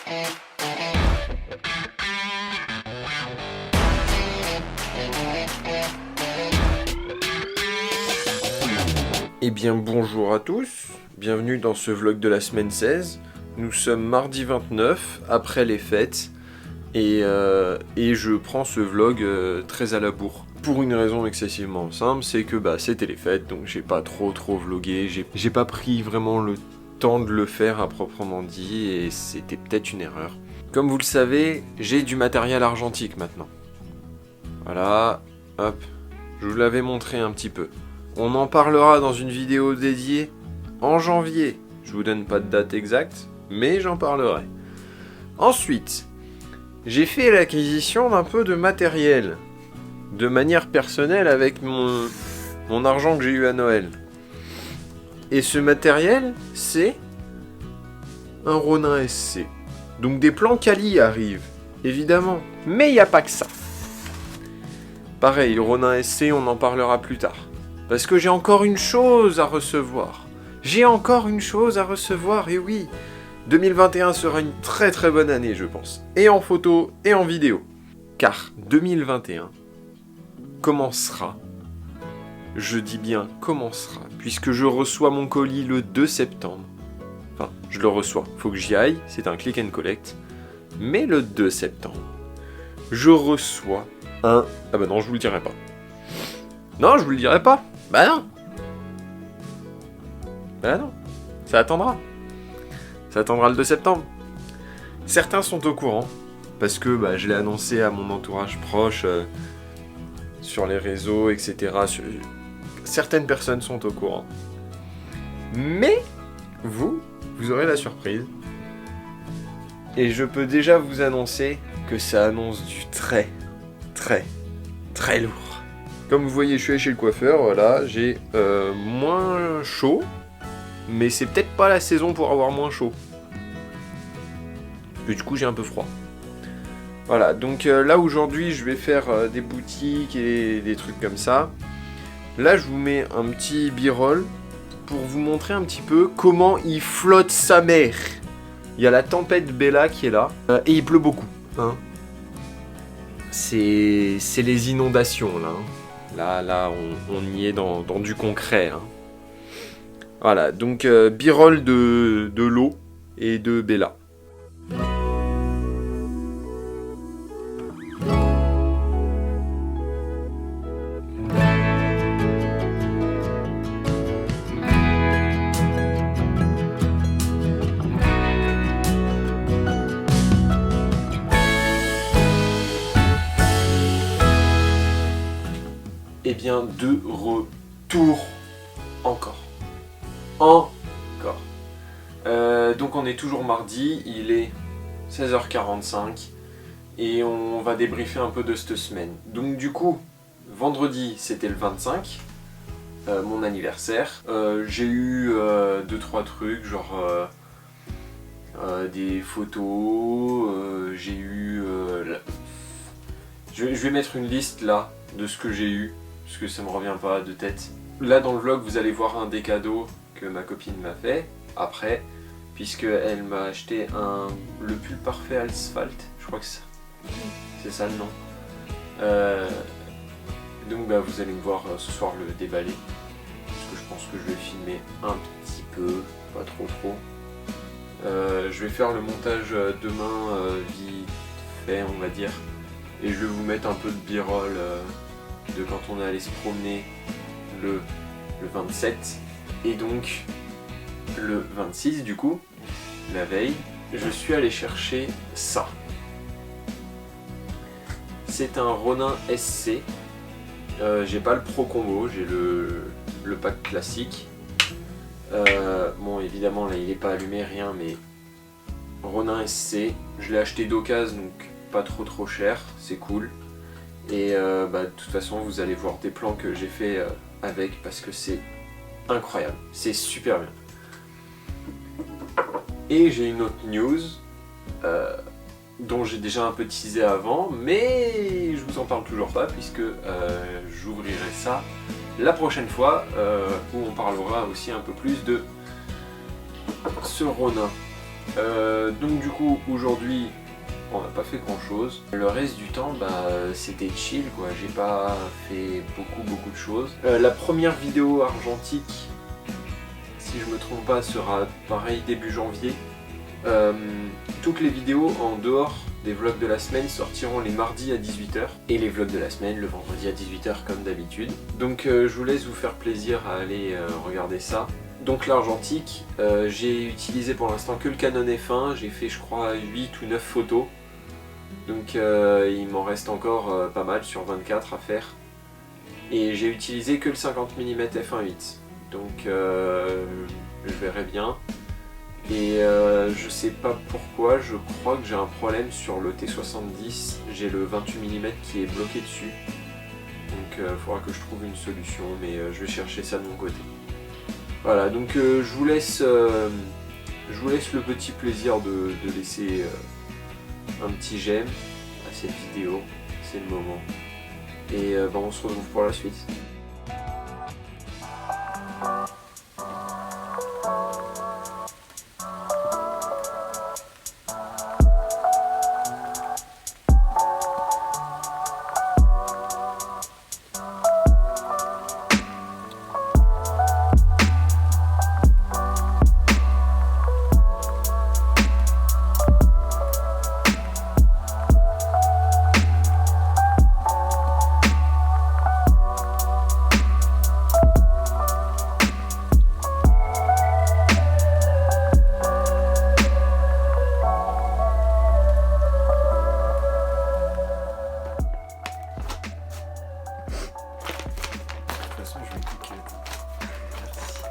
Eh bien bonjour à tous, bienvenue dans ce vlog de la semaine 16. Nous sommes mardi 29, après les fêtes, et je prends ce vlog très à la bourre. Pour une raison excessivement simple, c'est que c'était les fêtes, donc j'ai pas trop vlogué, j'ai pas pris vraiment le temps de le faire à proprement dit, et c'était peut-être une erreur. Comme vous le savez, j'ai du matériel argentique maintenant. Voilà, hop, je vous l'avais montré un petit peu. On en parlera dans une vidéo dédiée en janvier. Je vous donne pas de date exacte, mais j'en parlerai. Ensuite, j'ai fait l'acquisition d'un peu de matériel, de manière personnelle avec mon argent que j'ai eu à Noël. Et ce matériel, c'est un Ronin SC. Donc des plans quali arrivent, évidemment. Mais il n'y a pas que ça. Pareil, Ronin SC, on en parlera plus tard. Parce que j'ai encore une chose à recevoir. J'ai encore une chose à recevoir, et oui, 2021 sera une très très bonne année, je pense. Et en photo, et en vidéo. Car 2021 commencera, je dis bien commencera, puisque je reçois mon colis le 2 septembre. Enfin, je le reçois, faut que j'y aille, c'est un click and collect. Mais le 2 septembre, je reçois un... Ah bah non, je vous le dirai pas. Non, je vous le dirai pas. Bah non. Bah non. Ça attendra. Ça attendra le 2 septembre. Certains sont au courant, parce que je l'ai annoncé à mon entourage proche, sur les réseaux, etc. Certaines personnes sont au courant. Mais, vous aurez la surprise. Et je peux déjà vous annoncer que ça annonce du très, très, très lourd. Comme vous voyez, je suis allé chez le coiffeur, voilà, j'ai moins chaud, mais c'est peut-être pas la saison pour avoir moins chaud. Et du coup, j'ai un peu froid. Voilà, donc là aujourd'hui, je vais faire des boutiques et des trucs comme ça. Là, je vous mets un petit b-roll pour vous montrer un petit peu comment il flotte sa mère. Il y a la tempête Bella qui est là, et il pleut beaucoup. Hein. C'est les inondations, là. Hein. Là, on y est dans du concret. Hein. Voilà, donc b-roll de l'eau et de Bella. Et bien, de retour encore. Donc on est toujours mardi, il est 16h45 et on va débriefer un peu de cette semaine. Donc du coup, vendredi c'était le 25, mon anniversaire. J'ai eu 2-3 trucs, genre des photos, j'ai eu... Je vais mettre une liste là de ce que j'ai eu, parce que ça me revient pas de tête. Là dans le vlog vous allez voir un des cadeaux que ma copine m'a fait après, puisqu'elle m'a acheté le pull parfait Asphalt, je crois que c'est ça le nom. Donc vous allez me voir ce soir le déballer, parce que je pense que je vais filmer un petit peu, pas trop. Je vais faire le montage demain vite fait on va dire, et je vais vous mettre un peu de b-roll de quand on est allé se promener le 27, et donc le 26 du coup, la veille, je suis allé chercher ça. C'est un Ronin SC, j'ai pas le Pro Combo, j'ai le pack classique. Bon évidemment là il est pas allumé rien, mais Ronin SC, je l'ai acheté d'occasion donc pas trop cher, c'est cool. Et de toute façon vous allez voir des plans que j'ai fait avec, parce que c'est incroyable, c'est super bien. Et j'ai une autre news dont j'ai déjà un peu teasé avant, mais je vous en parle toujours pas puisque j'ouvrirai ça la prochaine fois où on parlera aussi un peu plus de ce Ronin. Donc du coup aujourd'hui on n'a pas fait grand chose. Le reste du temps c'était chill quoi, j'ai pas fait beaucoup de choses. La première vidéo argentique, si je me trompe pas, sera pareil début janvier. Toutes les vidéos en dehors des vlogs de la semaine sortiront les mardis à 18 h et les vlogs de la semaine le vendredi à 18 h comme d'habitude. Donc je vous laisse vous faire plaisir à aller regarder ça. Donc l'argentique, j'ai utilisé pour l'instant que le Canon F1, j'ai fait je crois 8 ou 9 photos. Donc il m'en reste encore pas mal sur 24 à faire. Et j'ai utilisé que le 50 mm f1.8. Donc je verrai bien. Et je sais pas pourquoi, je crois que j'ai un problème sur le T70, j'ai le 28 mm qui est bloqué dessus. Donc il faudra que je trouve une solution, mais je vais chercher ça de mon côté. Voilà, donc je vous laisse le petit plaisir de laisser un petit j'aime à cette vidéo, c'est le moment. Et on se retrouve pour la suite. Je vais cliquer. Merci.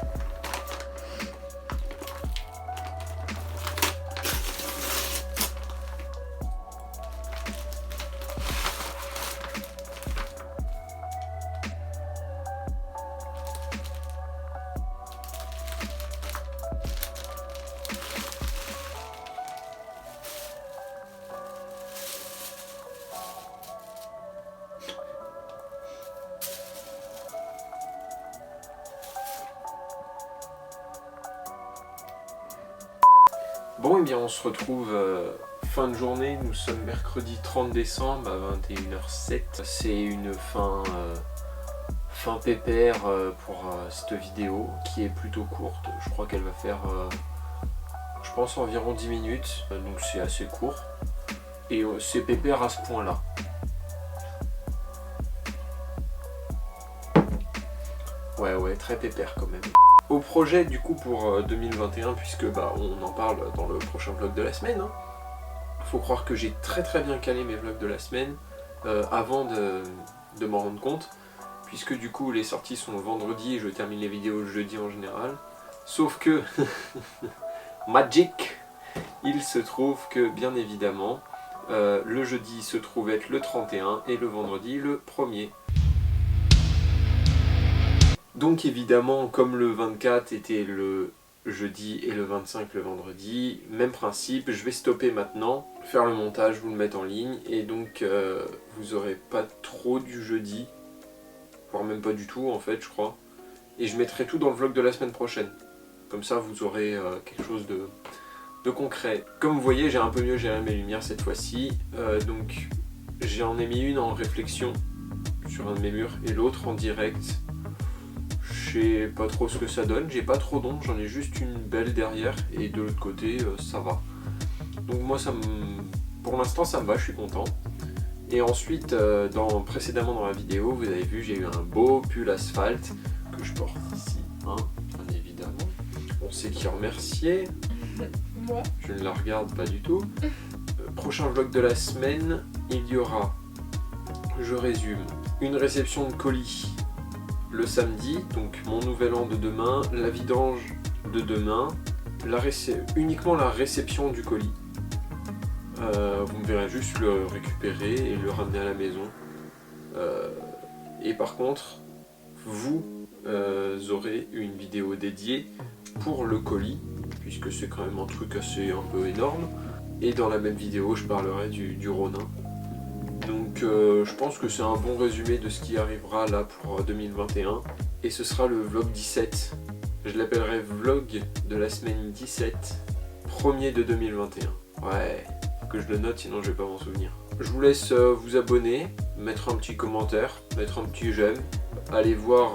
Bon, et bien on se retrouve fin de journée, nous sommes mercredi 30 décembre à 21h07. C'est une fin pépère pour cette vidéo qui est plutôt courte. Je crois qu'elle va faire, je pense, environ 10 minutes, donc c'est assez court. Et c'est pépère à ce point-là. Ouais, très pépère quand même. Au projet du coup pour 2021, puisque on en parle dans le prochain vlog de la semaine, hein. Faut croire que j'ai très bien calé mes vlogs de la semaine avant de m'en rendre compte, puisque du coup les sorties sont vendredi et je termine les vidéos le jeudi en général. Sauf que, magic, il se trouve que bien évidemment, le jeudi se trouve être le 31 et le vendredi le 1er. Donc évidemment, comme le 24 était le jeudi et le 25 le vendredi, même principe, je vais stopper maintenant, faire le montage, vous le mettre en ligne, et donc vous aurez pas trop du jeudi, voire même pas du tout en fait je crois, et je mettrai tout dans le vlog de la semaine prochaine. Comme ça vous aurez quelque chose de concret. Comme vous voyez, j'ai un peu mieux géré mes lumières cette fois-ci, donc j'en ai mis une en réflexion sur un de mes murs et l'autre en direct. Je sais pas trop ce que ça donne, j'ai pas trop d'ombre, j'en ai juste une belle derrière et de l'autre côté ça va. Donc moi pour l'instant ça me va, je suis content. Et ensuite précédemment dans la vidéo vous avez vu, j'ai eu un beau pull asphalte que je porte ici, hein, bien évidemment. On sait qui remercier. Moi. Je ne la regarde pas du tout. Prochain vlog de la semaine, il y aura, je résume, une réception de colis le samedi, donc mon nouvel an de demain, la vidange de demain, uniquement la réception du colis. Vous me verrez juste le récupérer et le ramener à la maison. Et par contre, vous aurez une vidéo dédiée pour le colis, puisque c'est quand même un truc assez un peu énorme. Et dans la même vidéo, je parlerai du Ronin. Donc je pense que c'est un bon résumé de ce qui arrivera là pour 2021. Et ce sera le vlog 17. Je l'appellerai vlog de la semaine 17. 1er de 2021. Ouais, faut que je le note, sinon je vais pas m'en souvenir. Je vous laisse vous abonner, mettre un petit commentaire, mettre un petit j'aime, aller voir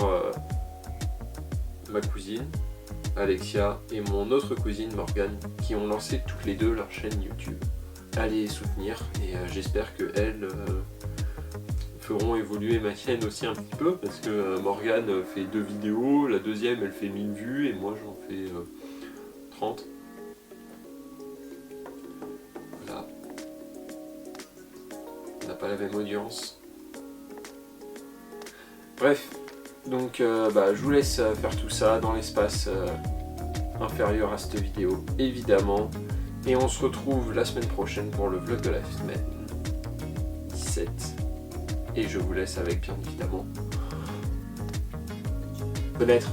ma cousine Alexia et mon autre cousine Morgane qui ont lancé toutes les deux leur chaîne YouTube. Allez les soutenir et j'espère qu'elles feront évoluer ma chaîne aussi un petit peu parce que Morgane fait 2 vidéos, la deuxième elle fait 1000 vues et moi j'en fais 30. Voilà. On n'a pas la même audience. Bref, donc je vous laisse faire tout ça dans l'espace inférieur à cette vidéo, évidemment. Et on se retrouve la semaine prochaine pour le vlog de la semaine 17. Et je vous laisse avec, bien évidemment, fenêtre.